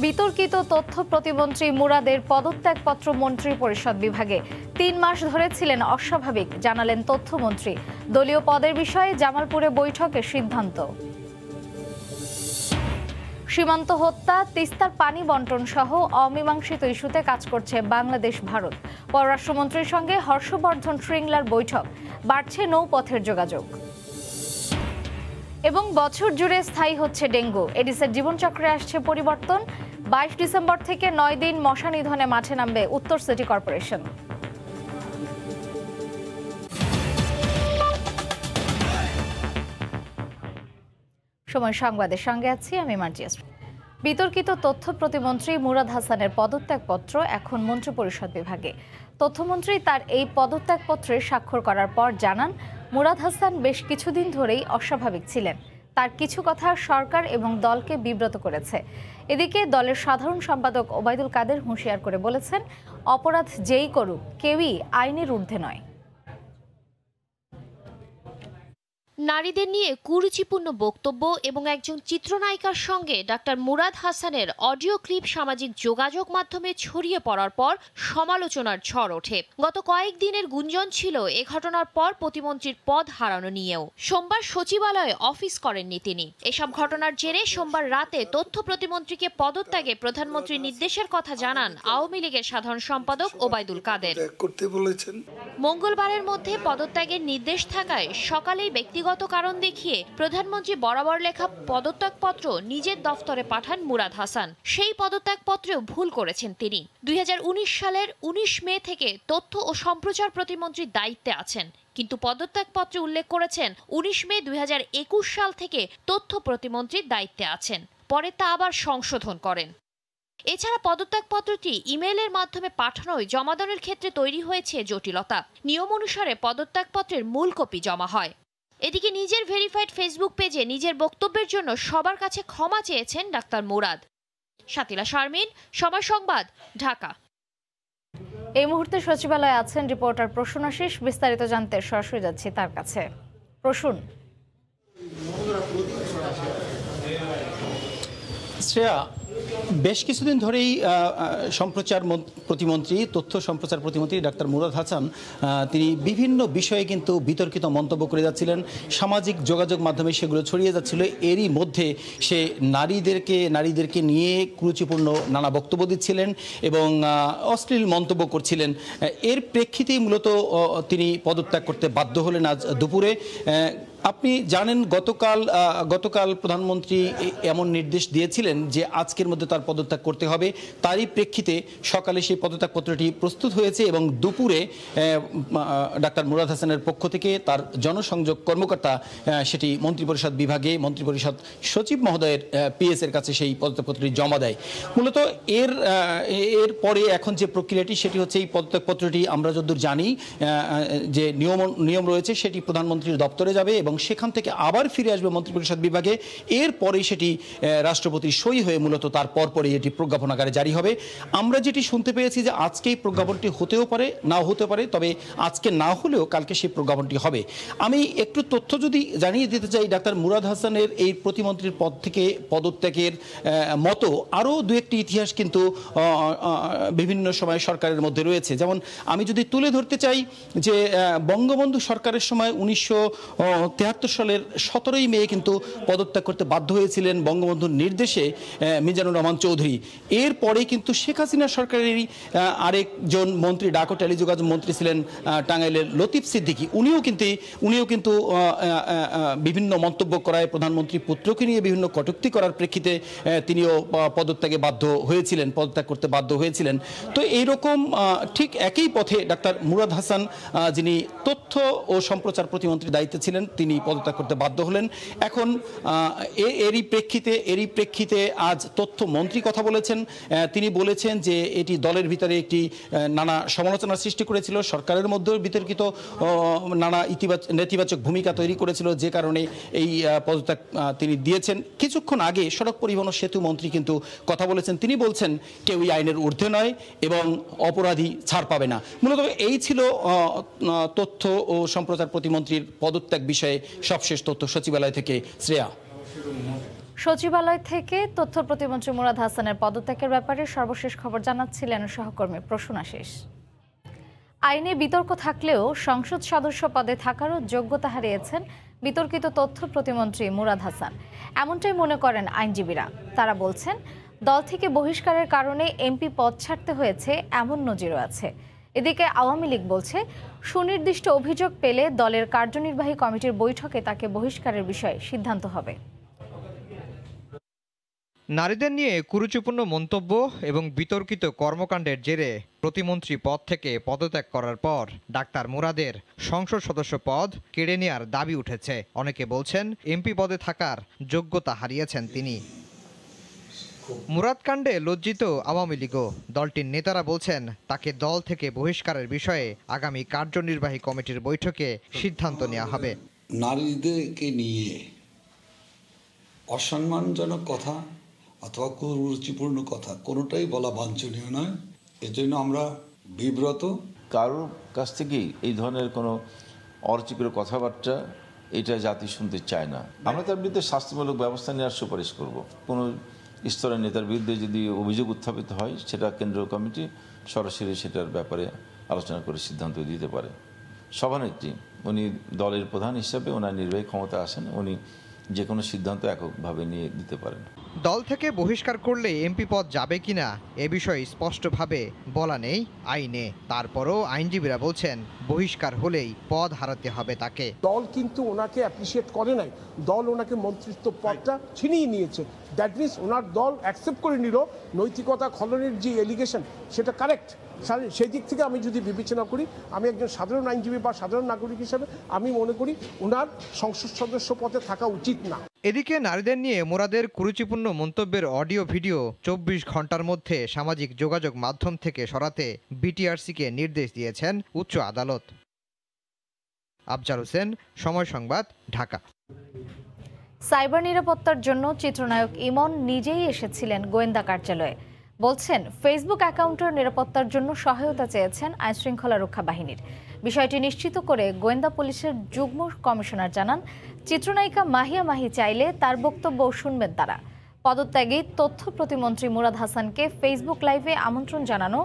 বিতর্কিত তথ্য প্রতিমন্ত্রী মুরাদের পদত্যাগপত্র মন্ত্রী পরিষদ বিভাগে ৩ মাস ধরে ছিলেন অস্বাভাবিক, জানালেন তথ্যমন্ত্রী। দলীয় পদের বিষয়ে জামালপুরে বৈঠকে সিদ্ধান্ত। সীমান্ত হত্যা, তিস্তার পানি বন্টন সহ অমীমাংসিত ইস্যুতে কাজ করছে বাংলাদেশ ভারত। পররাষ্ট্রমন্ত্রীর সঙ্গে হর্ষবর্ধন শ্রীংলার বৈঠক, বাড়ছে নৌপথের যোগাযোগ। এবং বছর জুড়ে স্থায়ী হচ্ছে ডেঙ্গু, এডিসের জীবনচক্রে আসছে পরিবর্তন। ২২ ডিসেম্বর থেকে ৯ দিন মশা নিধনে মাঠে নামবে উত্তর সিটি কর্পোরেশন। সময় সংবাদের সঙ্গে আছি আমি মার্জিয়া। বিতর্কিত তথ্য প্রতিমন্ত্রী মুরাদ হাসানের পদত্যাগপত্র এখন মন্ত্রিপরিষদ বিভাগে। তথ্যমন্ত্রী তার এই পদত্যাগপত্রে স্বাক্ষর করার পর জানান, মুরাদ হাসান বেশ কিছুদিন ধরেই অস্বাভাবিক ছিলেন। তার কিছু কথা সরকার এবং দলকে বিব্রত করেছে। এদিকে দলের সাধারণ সম্পাদক ওবায়দুল কাদের হুঁশিয়ার করে বলেছেন, অপরাধ যেই করুক কেউই আইনের ঊর্ধ্বে নয়। নারীদের নিয়ে কুরুচিপূর্ণ বক্তব্য এবং একজন চিত্রনায়িকার সঙ্গে ডাক্তার মুরাদ হাসানের অডিও ক্লিপ সামাজিক যোগাযোগ মাধ্যমে ছড়িয়ে পড়ার পর সমালোচনার ঝড় ওঠে। গত কয়েকদিনের গুঞ্জন ছিল এ ঘটনার পর প্রতিমন্ত্রীর পদ হারানো নিয়েও। সোমবার সচিবালয়ে অফিস করেননি তিনি। এসব ঘটনার জেরে সোমবার রাতে তথ্য প্রতিমন্ত্রীকে পদত্যাগে প্রধানমন্ত্রীর নির্দেশের কথা জানান আওয়ামী লীগের সাধারণ সম্পাদক ওবায়দুল কাদের। মঙ্গলবারের মধ্যে পদত্যাগের নির্দেশ থাকায় সকালেই ব্যক্তিগত কারণ দেখিয়ে প্রধানমন্ত্রী বরাবর লেখা পদত্যাগপত্র নিজের দফতরে পাঠান মুরাদ হাসান। সেই পদত্যাগপত্রেও ভুল করেছেন তিনি। ২০১৯ সালের ১৯ মে থেকে তথ্য ও সম্প্রচার প্রতিমন্ত্রীর দায়িত্বে আছেন, কিন্তু পদত্যাগপত্রে উল্লেখ করেছেন ১৯ মে ২০২১ সাল থেকে তথ্য প্রতিমন্ত্রীর দায়িত্বে আছেন। পরে তা আবার সংশোধন করেন। এছাড়া পদত্যাগপত্রটি ইমেইলের মাধ্যমে পাঠানোয় জমাদানের ক্ষেত্রে তৈরি হয়েছে জটিলতা। নিয়ম অনুসারে পদত্যাগপত্রের মূল কপি জমা হয়। এদিকে নিজের ভেরিফাইড ফেসবুক পেজে নিজের বক্তব্যের জন্য সবার কাছে ক্ষমা চেয়েছেন ডাক্তার মুরাদ। শাতিলা শারমিন, সময় সংবাদ, ঢাকা। এই মুহূর্তে সচিবালয়ে আছেন রিপোর্টার প্রসূন আশিস। বিস্তারিত জানতে সরাসরি যাচ্ছি তার কাছে। প্রসূন। শ্রেয়া, বেশ কিছুদিন ধরেই সম্প্রচার প্রতিমন্ত্রী, তথ্য সম্প্রচার প্রতিমন্ত্রী ডাক্তার মুরাদ হাসান তিনি বিভিন্ন বিষয়ে কিন্তু বিতর্কিত মন্তব্য করে যাচ্ছিলেন। সামাজিক যোগাযোগ মাধ্যমে সেগুলো ছড়িয়ে যাচ্ছিল। এরই মধ্যে সে নারীদেরকে নিয়ে কুরুচিপূর্ণ নানা বক্তব্য দিচ্ছিলেন এবং অশ্লীল মন্তব্য করছিলেন। এর প্রেক্ষিতেই মূলত তিনি পদত্যাগ করতে বাধ্য হলেন আজ দুপুরে। আপনি জানেন গতকাল প্রধানমন্ত্রী এমন নির্দেশ দিয়েছিলেন যে আজকের মধ্যে তার পদত্যাগ করতে হবে। তারই প্রেক্ষিতে সকালে সেই পদত্যাগপত্রটি প্রস্তুত হয়েছে এবং দুপুরে ডাক্তার মুরাদ হাসানের পক্ষ থেকে তার জনসংযোগ কর্মকর্তা সেটি মন্ত্রিপরিষদ বিভাগে মন্ত্রিপরিষদ সচিব মহোদয়ের পিএস এর কাছে সেই পদত্যাগপত্রটি জমা দেয়। মূলত এর পরে এখন যে প্রক্রিয়াটি সেটি হচ্ছে এই পদত্যাগপত্রটি আমরা যতদূর জানি যে নিয়ম রয়েছে সেটি প্রধানমন্ত্রীর দপ্তরে যাবে এবং সেখান থেকে আবার ফিরে আসবে মন্ত্রিপরিষদ বিভাগে। এরপরে সেটি রাষ্ট্রপতির সই হয়ে মূলত তার পরপরই এটি প্রজ্ঞাপন আকারে জারি হবে। আমরা যেটি শুনতে পেয়েছি যে আজকেই প্রজ্ঞাপনটি হতেও পারে, নাও হতে পারে, তবে আজকে না হলেও কালকে সেই প্রজ্ঞাপনটি হবে। আমি একটু তথ্য যদি জানিয়ে দিতে চাই, ডাক্তার মুরাদ হাসানের এই প্রতিমন্ত্রীর পদ থেকে পদত্যাগের মতো আরও দু একটি ইতিহাস কিন্তু বিভিন্ন সময় সরকারের মধ্যে রয়েছে। যেমন আমি যদি তুলে ধরতে চাই যে বঙ্গবন্ধু সরকারের সময় ১৯৭৩ সালের ১৭ই মে কিন্তু পদত্যাগ করতে বাধ্য হয়েছিলেন বঙ্গবন্ধুর নির্দেশে মিজানুর রহমান চৌধুরী। এরপরে কিন্তু শেখ হাসিনা সরকারেরই আরেকজন মন্ত্রী, ডাক ও টেলিযোগাযোগ মন্ত্রী ছিলেন টাঙ্গাইলের লতিফ সিদ্দিকী। উনিও কিন্তু বিভিন্ন মন্তব্য করায় প্রধানমন্ত্রী পুত্রকে নিয়ে বিভিন্ন কটূক্তি করার প্রেক্ষিতে তিনিও পদত্যাগ করতে বাধ্য হয়েছিলেন। তো এইরকম ঠিক একই পথে ডাক্তার মুরাদ হাসান, যিনি তথ্য ও সম্প্রচার প্রতিমন্ত্রীর দায়িত্বে ছিলেন, তিনি পদত্যাগ করতে বাধ্য হলেন। এখন এরই প্রেক্ষিতে আজ তথ্যমন্ত্রী কথা বলেছেন। তিনি বলেছেন যে এটি দলের ভিতরে একটি নানা সমালোচনার সৃষ্টি করেছিল, সরকারের মধ্যেও বিতর্কিত নানা নেতিবাচক ভূমিকা তৈরি করেছিল, যে কারণে এই পদত্যাগ তিনি দিয়েছেন। কিছুক্ষণ আগে সড়ক পরিবহন ও সেতু মন্ত্রী কিন্তু কথা বলেছেন। তিনি বলছেন কেউই আইনের ঊর্ধ্বে নয় এবং অপরাধী ছাড় পাবে না। মূলত এই ছিল তথ্য ও সম্প্রচার প্রতিমন্ত্রীর পদত্যাগ বিষয়ে সবশেষ তথ্য সচিবালয় থেকে। শ্রেয়া। সচিবালয় থেকে তথ্য প্রতিমন্ত্রী মুরাদ হাসানের পদত্যাগের ব্যাপারে সর্বশেষ খবর জানাচ্ছিলেন সহকর্মী প্রসূনাশিস। আইনে বিতর্ক থাকলেও সংসদ সদস্য পদে থাকারও যোগ্যতা হারিয়েছেন বিতর্কিত তথ্য প্রতিমন্ত্রী মুরাদ হাসান, এমনটাই মনে করেন আইনজীবীরা। তারা বলছেন, দল থেকে বহিষ্কারের কারণে এমপি পদ ছাড়তে হয়েছে এমন নজিরও আছে। এদিকে আওয়ামী লীগ বলছে, সুনির্দিষ্ট অভিযোগ পেলে দলের কার্যনির্বাহী কমিটির বৈঠকে তাকে বহিষ্কারের বিষয়ে সিদ্ধান্ত হবে। নারীদের নিয়ে কুরুচিপূর্ণ মন্তব্য এবং বিতর্কিত কর্মকাণ্ডের জেরে প্রতিমন্ত্রী পদ থেকে পদত্যাগ করার পর ডাক্তার মুরাদের সংসদ সদস্য পদ কেড়ে নেওয়ার দাবি উঠেছে। অনেকে বলছেন, এমপি পদে থাকার যোগ্যতা হারিয়েছেন তিনি। মুরাদ কাণ্ডে লজ্জিত আওয়ামী লীগও। দলটির নেতারা বলছেন, তাকে দল থেকে বহিষ্কারের বিষয়ে আগামী কার্যনির্বাহী কমিটির বৈঠকে সিদ্ধান্ত নেওয়া হবে। নারীদেরকে নিয়ে অসম্মানজনক কথা অথবা কুরুচিপূর্ণ কথা কোনোটাই বলা বাঞ্ছনীয় নয়। এজন্য আমরা বিব্রত। কারোর কাছ থেকেই এই ধরনের কোনো অরুচিকর কথাবার্তা এটা জাতি শুনতে চায় না। আমরা তার বিরুদ্ধে শাস্তিমূলক ব্যবস্থা নেওয়ার সুপারিশ করব। কোনো স্তরের নেতার বিরুদ্ধে যদি অভিযোগ উত্থাপিত হয়, সেটা কেন্দ্রীয় কমিটি সরাসরি সেটার ব্যাপারে আলোচনা করে সিদ্ধান্ত দিতে পারে। সভানেত্রী উনি দলের প্রধান হিসাবে ওনার নির্বাহী ক্ষমতা আছেন, উনি যে কোনো সিদ্ধান্ত এককভাবে নিয়ে দিতে পারেন। দল থেকে বহিষ্কার করলে এমপি পদ যাবে কিনা এ বিষয়ে স্পষ্টভাবে বলা নেই আইনে। তারপরও আইনজীবীরা বলছেন, বহিষ্কার হলেই পদ হারাতে হবে তাকে। দল কিন্তু ওনাকে অ্যাপ্রিসিয়েট করে নাই, দল ওনাকে মন্ত্রিত্ব পদটা ছিনিয়ে নিয়েছে। দ্যাট মিনস ওনার দল অ্যাকসেপ্ট করে নিল নৈতিকতা খননের যে এলিগেশন সেটা কারেক্ট। সেই দিক থেকে আমি যদি বিবেচনা করি, আমি একজন সাধারণ আইনজীবী বা সাধারণ নাগরিক হিসেবে আমি মনে করি ওনার সংসদ সদস্য পদে থাকা উচিত না। এদিকে নারীদের নিয়ে মুরাদের কুরুচিপূর্ণ মন্তব্যের অডিও ভিডিও 24 ঘন্টার মধ্যে সামাজিক যোগাযোগ মাধ্যম থেকে সরাতে বিটিআরসিকে নির্দেশ দিয়েছেন উচ্চ আদালত। আফজাল হোসেন, সময় সংবাদ, ঢাকা। সাইবার নিরাপত্তার জন্য চিত্রনায়ক ইমন নিজেই এসেছিলেন গোয়েন্দা কার্যালয়ে। বলছেন, ফেসবুক অ্যাকাউন্টের নিরাপত্তার জন্য সহায়তা চেয়েছেন আইনশৃঙ্খলা রক্ষা বাহিনীর। বিষয়টি নিশ্চিত করে গোয়েন্দা পুলিশের যুগ্ম কমিশনার জানান, চিত্রনায়িকা মাহিয়া মাহি চাইলে তার বক্তব্য শুনবেন তারা। পদত্যাগী তথ্য প্রতিমন্ত্রী মুরাদ হাসানকে ফেসবুক লাইভে আমন্ত্রণ জানানো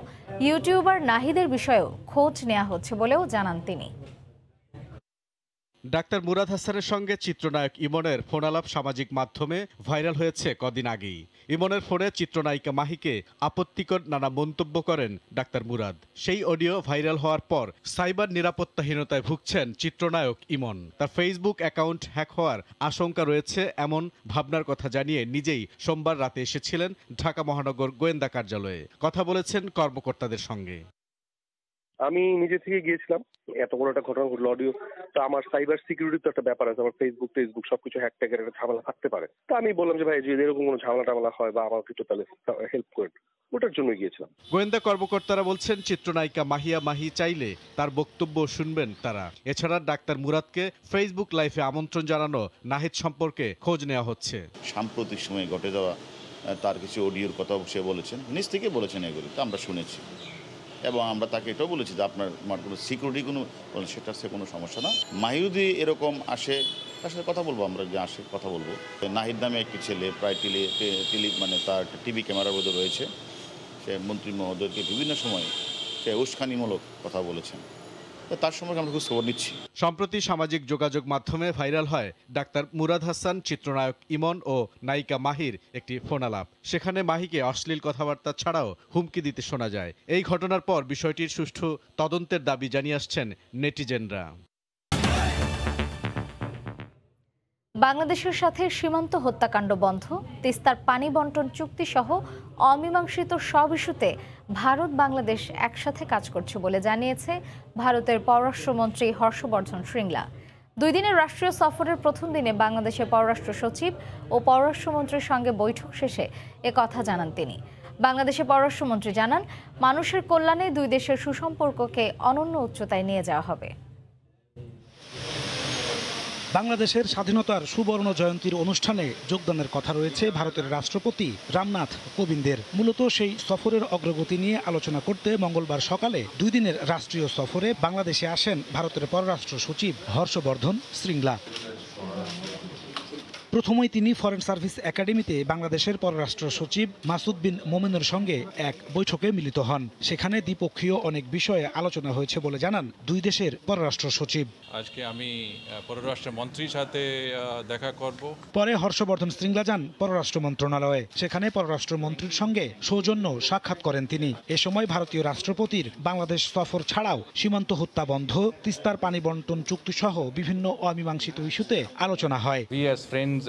ইউটিউবার নাহিদের বিষয়েও খোঁজ নেওয়া হচ্ছে বলেও জানান তিনি। ডাক্তার মুরাদ হাসানের সঙ্গে চিত্রনায়ক ইমনের ফোনালাপ সামাজিক মাধ্যমে ভাইরাল হয়েছে কদিন আগেই। ইমনের ফোনে চিত্রনায়িকা মাহিকে আপত্তিকর নানা মন্তব্য করেন ডাক্তার মুরাদ। সেই অডিও ভাইরাল হওয়ার পর সাইবার নিরাপত্তাহীনতায় ভুগছেন চিত্রনায়ক ইমন। তার ফেসবুক অ্যাকাউন্ট হ্যাক হওয়ার আশঙ্কা রয়েছে এমন ভাবনার কথা জানিয়ে নিজেই সোমবার রাতে এসেছিলেন ঢাকা মহানগর গোয়েন্দা কার্যালয়ে। কথা বলেছেন কর্মকর্তাদের সঙ্গে। আমি নিজে থেকে গিয়েছিলাম, এত বড় একটা ঘটনা ঘটলো, অডিও তো আমার সাইবার সিকিউরিটি তো একটা ব্যাপার আছে, আমার ফেসবুক সবকিছু হ্যাক ট্যাগের একটা ঝামেলা থাকতে পারে। তো আমি বললাম যে ভাই, যদি এরকম কোনো ঝামেলা হয় বা আমাকে একটু তাহলে হেল্প করেন, ওটার জন্য গিয়েছিলাম। গোয়েন্দা কর্মকর্তারা বলছেন, চিত্রনায়িকা মাহিয়া মাহি চাইলে তার বক্তব্য শুনবেন তারা। এছাড়া ডাক্তার মুরাদকে ফেসবুক লাইভে আমন্ত্রণ জানানো নাহিদ সম্পর্কে খোঁজ নেওয়া হচ্ছে। সাম্প্রতিক সময়ে ঘটে যাওয়া তার কিছু অডিওর কথা সে বলেছেন, নিজ থেকে বলেছেন, এগুলো তো আমরা শুনেছি এবং আমরা তাকে এটাও বলেছি যে আপনার কোনো সিকিউরিটি সেটার সে কোনো সমস্যা না। মাহিউদি এরকম আসে, তার সাথে কথা বলবো, আমরা যে আসে কথা বলবো। নাহিদ নামে একটি ছেলে প্রায় তার টিভি ক্যামেরার মধ্যে রয়েছে, সে মন্ত্রী মহোদয়কে বিভিন্ন সময় সে উস্কানিমূলক কথা বলেছেন। তার সম্পর্কে আমরা খবর নিচ্ছি। সম্প্রতি সামাজিক যোগাযোগ মাধ্যমে ভাইরাল হয় ডাক্তার মুরাদ হাসান, চিত্রনায়ক ইমন ও নায়িকা মাহির একটি ফোনালাপ। সেখানে মাহিকে অশ্লীল কথাবার্তা ছাড়াও হুমকি দিতে শোনা যায়। এই ঘটনার পর বিষয়টির সুষ্ঠু তদন্তের দাবি জানিয়ে আসছেন নেটিজেনরা। বাংলাদেশের সাথে সীমান্ত হত্যাকাণ্ড বন্ধ, তিস্তার পানি বন্টন চুক্তি সহ অমীমাংসিত সব ইস্যুতে ভারত বাংলাদেশ একসাথে কাজ করছে বলে জানিয়েছে ভারতের পররাষ্ট্রমন্ত্রী হর্ষবর্ধন শ্রীংলা। 2 দিনের রাষ্ট্রীয় সফরের প্রথম দিনে বাংলাদেশের পররাষ্ট্র সচিব ও পররাষ্ট্রমন্ত্রীর সঙ্গে বৈঠক শেষে কথা জানান তিনি। বাংলাদেশের পররাষ্ট্রমন্ত্রী জানান, মানুষের কল্যাণে 2 দেশের সুসম্পর্ককে অনন্য উচ্চতায় নিয়ে যাওয়া হবে। বাংলাদেশের স্বাধীনতার সুবর্ণ জয়ন্তীর অনুষ্ঠানে যোগদানের কথা রয়েছে ভারতের রাষ্ট্রপতি রামনাথ কোবিন্দের। মূলত সেই সফরের অগ্রগতি নিয়ে আলোচনা করতে মঙ্গলবার সকালে 2 দিনের রাষ্ট্রীয় সফরে বাংলাদেশে আসেন ভারতের পররাষ্ট্র সচিব হর্ষবর্ধন শ্রীংলা। প্রথমেই তিনি ফরেন সার্ভিস একাডেমিতে বাংলাদেশের পররাষ্ট্র সচিব মাসুদ বিন মোমেনের সঙ্গে এক বৈঠকে মিলিত হন। সেখানে দ্বিপক্ষীয় অনেক বিষয়ে আলোচনা হয়েছে বলে জানান দুই দেশের পররাষ্ট্র সচিব। আজকে আমি পররাষ্ট্র মন্ত্রীর সাথে দেখা করব। পরে হর্ষবর্ধন শ্রীংলা যান পররাষ্ট্র মন্ত্রণালয়ে। সেখানে পররাষ্ট্র মন্ত্রীর সঙ্গে সৌজন্য সাক্ষাৎ করেন তিনি। এ সময় ভারতীয় রাষ্ট্রপতির বাংলাদেশ সফর ছাড়াও সীমান্ত হত্যা বন্ধ, তিস্তার পানি বন্টন চুক্তি সহ বিভিন্ন অমীমাংসিত ইস্যুতে আলোচনা হয়। We as friends,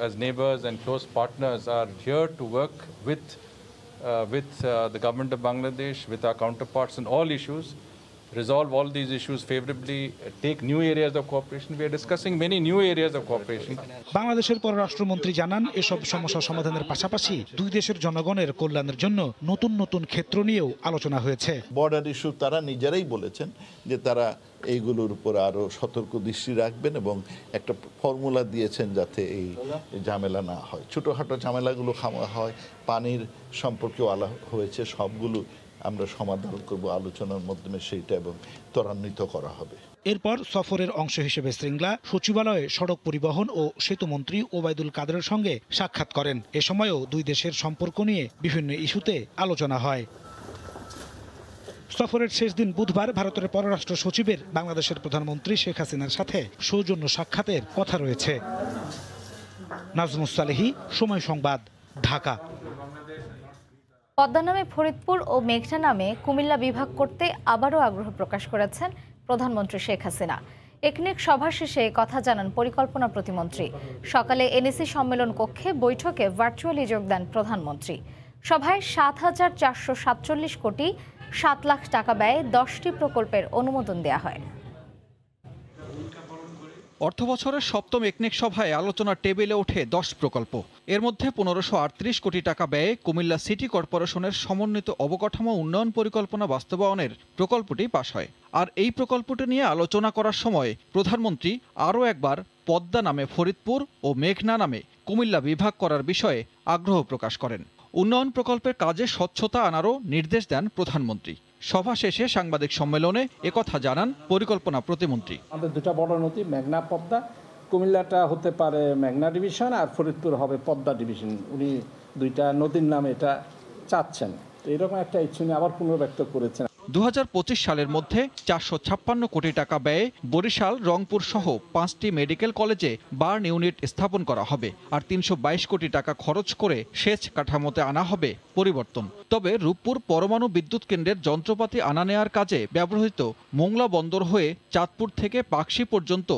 as neighbors and close partners are here to work with the government of Bangladesh, with our counterparts on all issues, resolve all these issues favorably, take new areas of cooperation. We are discussing many new areas of cooperation. বাংলাদেশের পররাষ্ট্রমন্ত্রী জানান এসব সমস্যা সমাধানের পাশাপাশি দুই দেশের জনগণের কল্যাণের জন্য নতুন নতুন ক্ষেত্র নিয়েও আলোচনা হয়েছে। বর্ডার ইস্যু তারা নিজেরাই বলেছেন যে তারা এইগুলোর উপর আরো সতর্ক দৃষ্টি রাখবেন এবং একটা ফর্মুলা দিয়েছেন যাতে এই ঝামেলা না হয়। ছোটখাটো ঝামেলাগুলো খাওয়া হয়, পানির সম্পর্কেও হয়েছে, সবগুলো আমরা সমাধান করব আলোচনার মাধ্যমে সেইটা এবং ত্বরান্বিত করা হবে। এরপর সফরের অংশ হিসেবে শ্রীংলা সচিবালয়ে সড়ক পরিবহন ও সেতুমন্ত্রী ওবায়দুল কাদেরের সঙ্গে সাক্ষাৎ করেন। এ সময়ও দুই দেশের সম্পর্ক নিয়ে বিভিন্ন ইস্যুতে আলোচনা হয়। সফরের শেষ দিন বুধবার ভারতের পররাষ্ট্র সচিবের বাংলাদেশের প্রধানমন্ত্রী শেখ হাসিনার সাথে সৌজন্য সাক্ষাতের কথা রয়েছে। নাজমুস সালেহী, সময় সংবাদ, ঢাকা। পদ্মা নামে ফরিদপুর ও মেঘনা নামে কুমিল্লা বিভাগ করতে আবারও আগ্রহ প্রকাশ করেছেন প্রধানমন্ত্রী শেখ হাসিনা। একনেক সভা শেষে কথা জানান পরিকল্পনা প্রতিমন্ত্রী। সকালে এনএসি সম্মেলন কক্ষে বৈঠকে ভার্চুয়ালি যোগ দেন প্রধানমন্ত্রী। সভায় ৭,৪৪৭ কোটি ৭ লাখ টাকা ব্যয়ে ১০টি প্রকল্পের অনুমোদন দেওয়া হয়। অর্থবছরের সপ্তম একনেক সভায় আলোচনার টেবিলে ওঠে ১০ প্রকল্প। এর মধ্যে ১৫৩৮ কোটি টাকা ব্যয়ে কুমিল্লা সিটি কর্পোরেশনের সমন্বিত অবকাঠামো উন্নয়ন পরিকল্পনা বাস্তবায়নের প্রকল্পটি পাশ হয়। আর এই প্রকল্পটি নিয়ে আলোচনা করার সময় প্রধানমন্ত্রী আরও একবার পদ্মা নামে ফরিদপুর ও মেঘনা নামে কুমিল্লা বিভাগ করার বিষয়ে আগ্রহ প্রকাশ করেন। উন্নয়ন প্রকল্পের কাজে স্বচ্ছতা আনারও নির্দেশ দেন প্রধানমন্ত্রী। সভা শেষে সাংবাদিক সম্মেলনে একথা জানান পরিকল্পনা প্রতিমন্ত্রী। আমাদের দুটা বড় নদী মেঘনা পদ্মা, কুমিল্লাটা হতে পারে মেঘনা ডিভিশন আর ফরিদপুর হবে পদ্মা ডিভিশন। উনি দুইটা নদীর নাম এটা চাচ্ছেন, তো এরকম একটা ইচ্ছু নিয়ে আবার পুনর্ব্যক্ত করেছেন। ২০২৫ সালের মধ্যে ৪৫৬ কোটি টাকা ব্যয়ে বরিশাল, রংপুর সহ 5টি মেডিকেল কলেজে বার্ন ইউনিট স্থাপন করা হবে। আর ৩২২ কোটি টাকা খরচ করে সেচ কাঠামোতে আনা হবে পরিবর্তন। তবে রূপপুর পরমাণু বিদ্যুৎ কেন্দ্রের যন্ত্রপাতি আনা নেয়ার কাজে ব্যবহৃত মোংলা বন্দর হয়ে চাঁদপুর থেকে পাকশি পর্যন্ত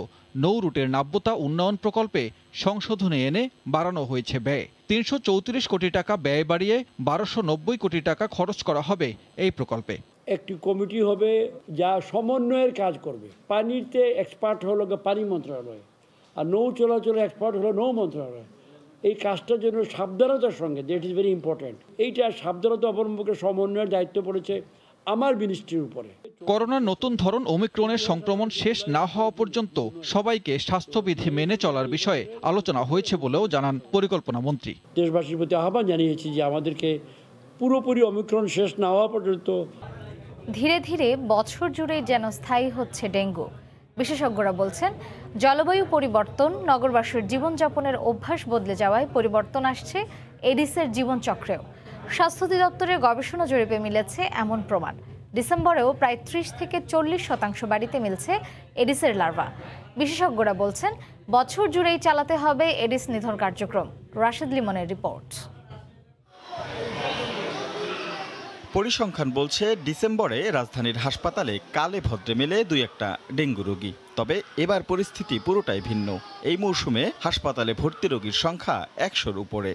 নৌ রুটের নাব্যতা উন্নয়ন প্রকল্পে সংশোধনে এনে বাড়ানো হয়েছে ব্যয়। ৩৩৪ কোটি টাকা ব্যয় বাড়িয়ে ১২৯০ কোটি টাকা খরচ করা হবে এই প্রকল্পে। একটি কমিটি হবে যা সমন্বয়ের কাজ করবে। পানিতে এক্সপার্ট হলো পানি মন্ত্রণালয়, আর নৌ চলাচলে এক্সপার্ট হলো নৌ মন্ত্রণালয়। এই কাজটার জন্য সাবধানতার সঙ্গে, দ্যাট ইজ ভেরি ইম্পর্টেন্ট, এইটা সাবধানতা অবলম্বনের সমন্বয়ের দায়িত্ব পড়েছে আমার মিনিস্ট্রির উপরে। করোনার নতুন ধরন ওমিক্রনের সংক্রমণ শেষ না হওয়া পর্যন্ত সবাইকে স্বাস্থ্যবিধি মেনে চলার বিষয়ে আলোচনা হয়েছে বলেও জানান পরিকল্পনা মন্ত্রী। দেশবাসীর প্রতি আহ্বান জানিয়েছি যে আমাদেরকে পুরোপুরি ওমিক্রন শেষ না হওয়া পর্যন্ত। ধীরে ধীরে বছর জুড়ে যেন স্থায়ী হচ্ছে ডেঙ্গু। বিশেষজ্ঞরা বলছেন জলবায়ু পরিবর্তন, নগরবাসীর জীবনযাপনের অভ্যাস বদলে যাওয়ায় পরিবর্তন আসছে এডিসের জীবনচক্রেও। স্বাস্থ্য অধিদপ্তরের গবেষণা জরিপে মিলেছে এমন প্রমাণ। ডিসেম্বরেও প্রায় ৩০ থেকে ৪০% বাড়িতে মিলছে এডিসের লার্ভা। বিশেষজ্ঞরা বলছেন বছর জুড়েই চালাতে হবে এডিস নিধন কার্যক্রম। রাশেদ লিমনের রিপোর্ট। পরিসংখ্যান বলছে ডিসেম্বরে রাজধানীর হাসপাতালে কালে ভদ্রে মেলে ২-১টা ডেঙ্গু রোগী। তবে এবার পরিস্থিতি পুরোটাই ভিন্ন। এই মৌসুমে হাসপাতালে ভর্তি রোগীর সংখ্যা ১০০-র উপরে।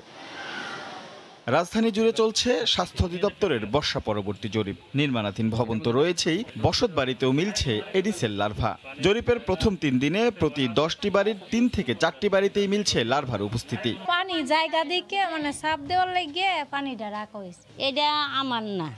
রাজধানী জুড়ে চলছে স্বাস্থ্য অধিদপ্তরের বর্ষা পরবর্তী জরিপ। নির্মাণাধীন ভবন তো রয়েছেই, বসত বাড়িতেও মিলছে এডিসের লার্ভা। জরিপের প্রথম ৩ দিনে প্রতি 10টি বাড়ির ৩ থেকে 4টি বাড়িতেই মিলছে লার্ভার উপস্থিতি। পানি জায়গা দিকে সাপ দেওয়ার লাগিয়ে পানিটা রাখা হয়েছে। এটা আমার না,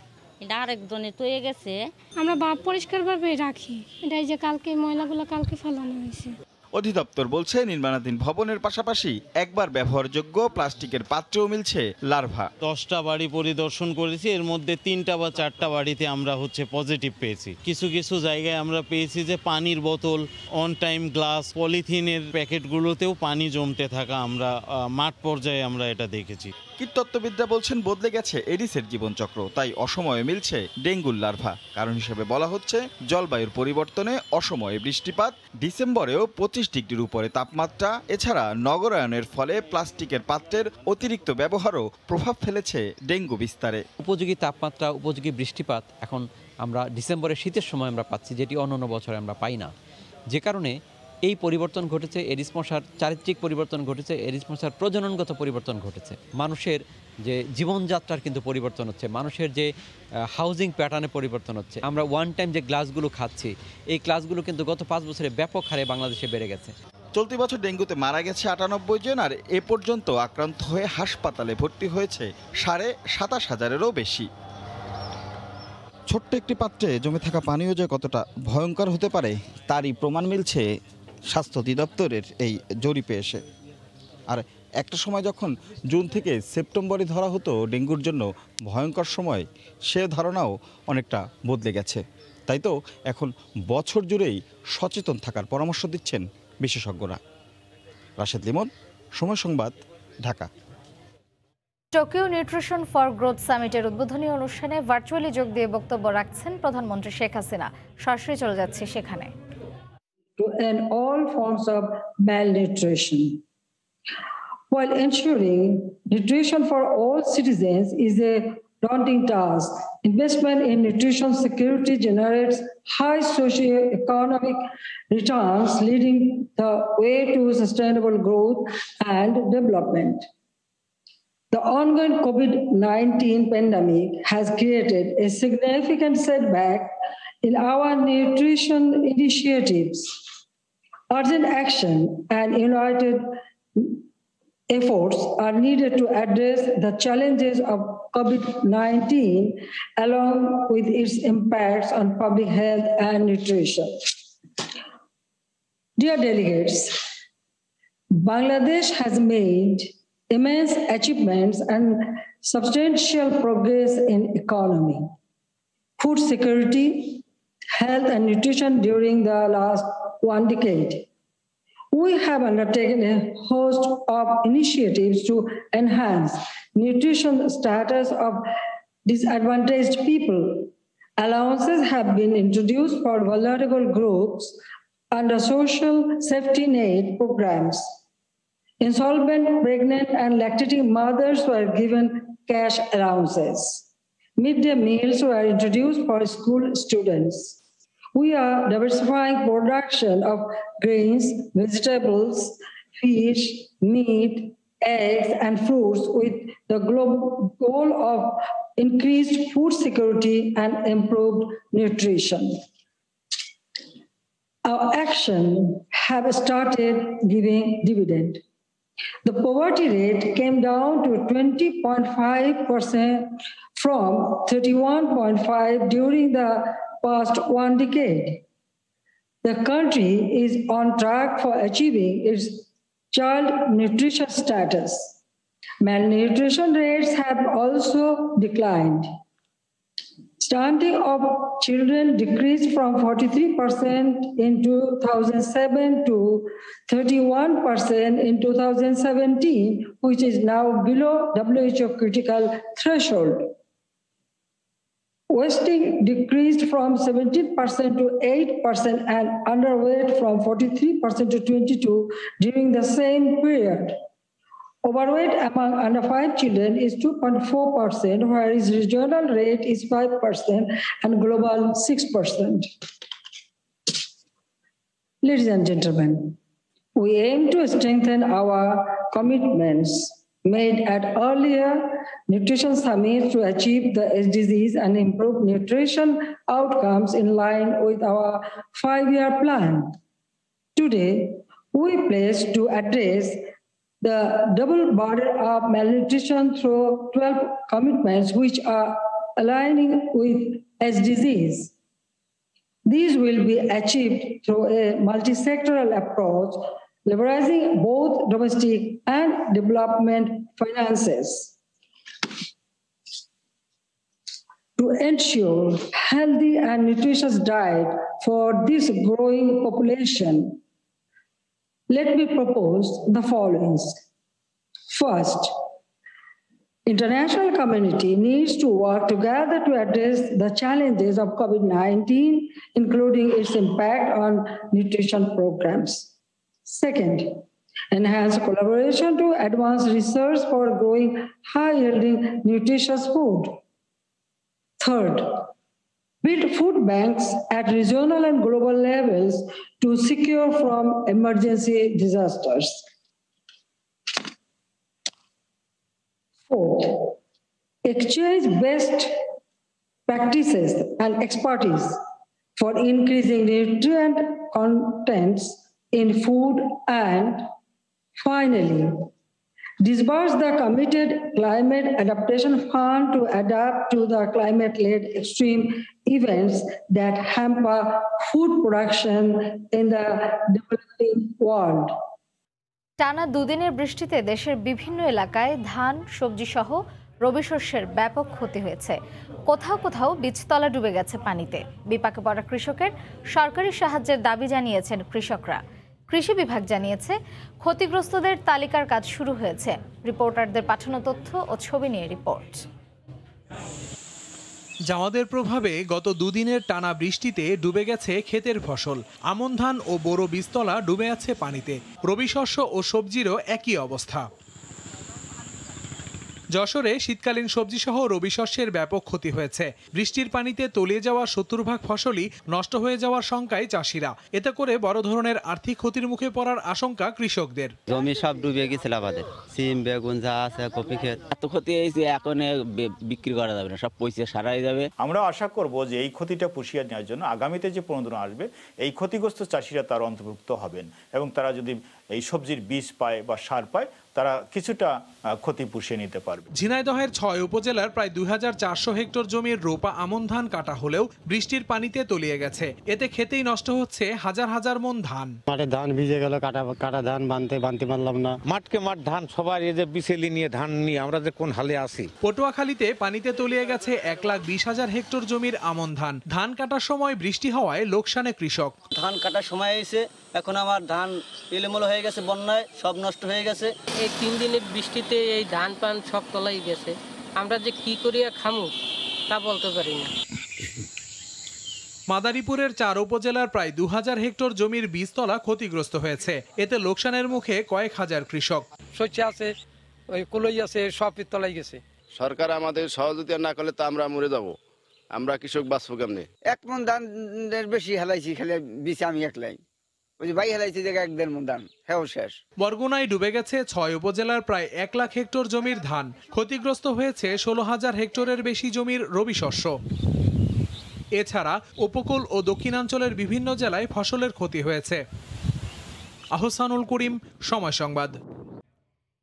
এটা আরেকজনে তৈরি গেছে। আমরা পরিষ্কারভাবে রাখি, এটাই যে কালকে ময়লাগুলো কালকে ফেলানো হয়েছে। অধিদপ্তর বলছে নির্মাণাধীন ভবনের পাশাপাশি একবার ব্যবহারযোগ্য প্লাস্টিকের পাত্রেও মিলছে লার্ভা। 10টা বাড়ি পরিদর্শন করেছি, এর মধ্যে 3টা বা 4টা বাড়িতে আমরা পজিটিভ পেয়েছি। কিছু কিছু জায়গায় আমরা পেয়েছি যে পানির বোতল, অন টাইম গ্লাস, পলিথিনের প্যাকেটগুলোতেও পানি জমতে থাকা আমরা মাঠ পর্যায়ে আমরা এটা দেখেছি। কীটতত্ত্ববিদরা বলছেন বদলে গেছে এডিসের জীবনচক্র, তাই অসময়ে মিলছে ডেঙ্গুর লার্ভা। কারণ হিসেবে বলা হচ্ছে জলবায়ুর পরিবর্তনে অসময়ে বৃষ্টিপাত, ডিসেম্বরেও 25 ডিগ্রির উপরে তাপমাত্রা, এছাড়া নগরায়নের ফলে প্লাস্টিকের পাত্রের অতিরিক্ত ব্যবহারও প্রভাব ফেলেছে ডেঙ্গু বিস্তারে। উপযোগী তাপমাত্রা, উপযোগী বৃষ্টিপাত এখন আমরা ডিসেম্বরের শীতের সময় আমরা পাচ্ছি, যেটি অন্যান্য বছরে আমরা পাই না। যে কারণে এই পরিবর্তন ঘটেছে, এডিস মশার চারিত্রিক পরিবর্তন ঘটেছে, এডিস মশার প্রজননগত পরিবর্তন ঘটেছে। মানুষের যে জীবনযাত্রার কিন্তু পরিবর্তন হচ্ছে, মানুষের যে হাউজিং প্যাটার্নে পরিবর্তন হচ্ছে। আমরা ওয়ান টাইম যে গ্লাসগুলো খাচ্ছি, এই গ্লাসগুলো কিন্তু গত 5 বছরে ব্যাপক হারে বাংলাদেশে বেড়ে গেছে। চলতি বছর ডেঙ্গুতে মারা গেছে 98 জন, আর এ পর্যন্ত আক্রান্ত হয়ে হাসপাতালে ভর্তি হয়েছে 27,500-এরও বেশি। ছোট্ট একটি পাত্রে জমে থাকা পানীয় যে কতটা ভয়ঙ্কর হতে পারে তারই প্রমাণ মিলছে স্বাস্থ্য অধিদপ্তরের এই জরিপে এসে। আর একটা সময় যখন জুন থেকে সেপ্টেম্বরে ধরা হতো ডেঙ্গুর জন্য ভয়ঙ্কর সময়, সে ধারণাও অনেকটা বদলে গেছে। তাই তো এখন বছর জুড়েই সচেতন থাকার পরামর্শ দিচ্ছেন বিশেষজ্ঞরা। Rashed Limon, Somoy Sangbad, Dhaka. Tokyo nutrition for growth সামিটের উদ্বোধনী অনুষ্ঠানে ভার্চুয়ালি যোগ দিয়ে বক্তব্য রাখছেন প্রধানমন্ত্রী শেখ হাসিনা। সরাসরি চলে যাচ্ছে সেখানে। To end all forms of malnutrition, while ensuring nutrition for all citizens is a daunting task. Investment in nutrition security generates high socio-economic returns, leading the way to sustainable growth and development. The ongoing COVID-19 pandemic has created a significant setback in our nutrition initiatives. Urgent action and united efforts are needed to address the challenges of COVID-19 along with its impacts on public health and nutrition. Dear delegates, Bangladesh has made immense achievements and substantial progress in economy, food security, health and nutrition during the last 1 decade. We have undertaken a host of initiatives to enhance nutrition status of disadvantaged people. Allowances have been introduced for vulnerable groups under social safety net programs. Insolvent, pregnant, and lactating mothers were given cash allowances. Midday meals were introduced for school students. We are diversifying production of grains, vegetables, fish, meat, eggs, and fruits with the goal of increased food security and improved nutrition. Our action have started giving dividend. The poverty rate came down to 20.5% from 31.5% during the past 1 decade. The country is on track for achieving its child nutrition status. Malnutrition rates have also declined. Stunting of children decreased from 43% in 2007 to 31% in 2017, which is now below WHO critical threshold. Wasting decreased from 17% to 8% and underweight from 43% to 22% during the same period. Overweight among under 5 children is 2.4%, whereas regional rate is 5% and global 6%. Ladies and gentlemen, we aim to strengthen our commitments made at earlier nutrition summits to achieve the SDGs and improve nutrition outcomes in line with our 5-year plan. Today, we pledge to address the double burden of malnutrition through 12 commitments which are aligning with SDGs. These will be achieved through a multi-sectoral approach, leveraging both domestic and development finances. To ensure healthy and nutritious diet for this growing population, let me propose the following. First, international community needs to work together to address the challenges of COVID-19, including its impact on nutrition programs. Second, enhance collaboration to advance research for growing high-yielding nutritious food. Third, build food banks at regional and global levels to secure from emergency disasters. Fourth, exchange best practices and expertise for increasing nutrient contents in food. And finally, disburse the committed climate adaptation fund to adapt to the climate-led extreme events that hamper food production in the developing world. টানা দুদিনের বৃষ্টিতে দেশের বিভিন্ন এলাকায় ধান, সবজি সহ রবি শস্যের ব্যাপক ক্ষতি হয়েছে। কোথাও কোথাও বীজতলা ডুবে গেছে পানিতে। বিপাকে পড়া কৃষকের সরকারি সাহায্যের দাবি জানিয়েছেন কৃষকরা। কৃষি বিভাগ জানিয়েছে ক্ষতিগ্রস্তদের তালিকার কাজ শুরু হয়েছে। রিপোর্টারদের পাঠানো তথ্য ও ছবি নিয়ে রিপোর্ট। জামাদের প্রভাবে গত দুদিনের টানা বৃষ্টিতে ডুবে গেছে ক্ষেতের ফসল। আমন ধান ও বোরো বীজতলা ডুবে আছে পানিতে। রবি শস্য ও সবজিরও একই অবস্থা। যশোরে শীতকালীন সবজি সহ রবি শস্যের ব্যাপক ক্ষতি হয়েছে। বৃষ্টির পানিতে তলিয়ে যাওয়া 70% ফসলই নষ্ট হয়ে যাওয়ার শঙ্কায় চাষিরা। এতে করে বড় ধরনের আর্থিক ক্ষতির মুখে পড়ার আশঙ্কা কৃষকদের। জমি সব ডুবে গেছিল আমাদের, সিম বেগুন যা আছে কপি ক্ষেত, এত ক্ষতি হয়েছে এখন বিক্রি করা যাবে না, সব পয়সা সারাই যাবে। আমরা আশা করব যে এই ক্ষতিটা পুষিয়ে নেওয়ার জন্য আগামীতে যে প্রণোদনা আসবে এই ক্ষতিগ্রস্ত চাষিরা তার অন্তর্ভুক্ত হবেন এবং তারা যদি এই সবজির বীজ পায় বা সার পায় তারা কিছুটা ক্ষতি পুষিয়ে নিতে পারবে। ঝিনাইদহের 6 উপজেলার প্রায় 2400 হেক্টর জমির রোপা আমন ধান কাটা হলেও বৃষ্টির পানিতে তলিয়ে গেছে। এতে খেতেই নষ্ট হচ্ছে হাজার হাজার মন ধান। মাঠে ধান ভিজে গেল, কাটা ধান বানতে পারলাম না। মাঠকে মাঠ ধান সবার এই যে বিছেলি নিয়ে ধান নিয়ে আমরা যে কোন হালে আছি। পটুয়াখালীতে পানিতে তলিয়ে গেছে 1,20,000 হেক্টর জমির আমন ধান। ধান কাটার সময় বৃষ্টি হওয়ায় লোকসানে কৃষক। ধান কাটার সময় এসে এখন আমার ধান এলোমেলো হয়ে গেছে, বন্যায় সব নষ্ট হয়ে গেছে। এই 3 দিনের বৃষ্টিতে এই ধান পান সব তলাই গেছে। আমরা যে কি করিয়া খামু তা বলতে পারি না। মাদারীপুরের 4 উপজেলার প্রায় 2000 হেক্টর জমির বীজতলা ক্ষতিগ্রস্ত হয়েছে। এতে লোকসানের মুখে কয়েক হাজার কৃষক। শস্য আছে, ওই কলই আছে, সব তলাই গেছে। সরকার আমাদের সহযোগিতা না করলে তো আমরা মরে যাব। আমরা কৃষক বাঁচবো কেমনে? 1 মণ ধানের বেশি হেলাইছি, খেলে বিছে আমি একলাই। বরগুনায় ডুবে গেছে 6 উপজেলার প্রায় 1 লাখ হেক্টর জমির ধান। ক্ষতিগ্রস্ত হয়েছে 16,000 হেক্টরের বেশি জমির রবি শস্য। এছাড়া উপকূল ও দক্ষিণাঞ্চলের বিভিন্ন জেলায় ফসলের ক্ষতি হয়েছে। আহসানুল করিম, সময় সংবাদ।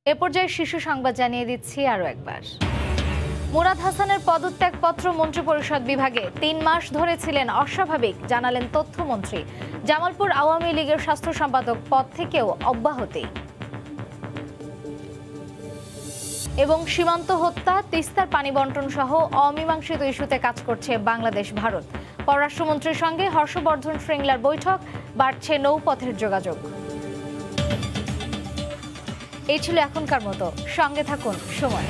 এ পর্যায়ে শীর্ষ সংবাদ জানিয়ে দিচ্ছি আরো একবার। মুরাদ হাসানের পদত্যাগপত্র মন্ত্রিপরিষদ বিভাগে 3 মাস ধরে ছিলেন অস্বাভাবিক, জানালেন তথ্যমন্ত্রী। জামালপুর আওয়ামী লীগের স্বাস্থ্য সম্পাদক পদ থেকেও অব্যাহতি। এবং সীমান্ত হত্যা, তিস্তার পানি বন্টন সহ অমীমাংসিত ইস্যুতে কাজ করছে বাংলাদেশ ভারত। পররাষ্ট্রমন্ত্রীর সঙ্গে হর্ষবর্ধন শ্রীংলার বৈঠক, বাড়ছে নৌপথের যোগাযোগ। এই ছিল এখনকার মতো, সঙ্গে থাকুন সময়।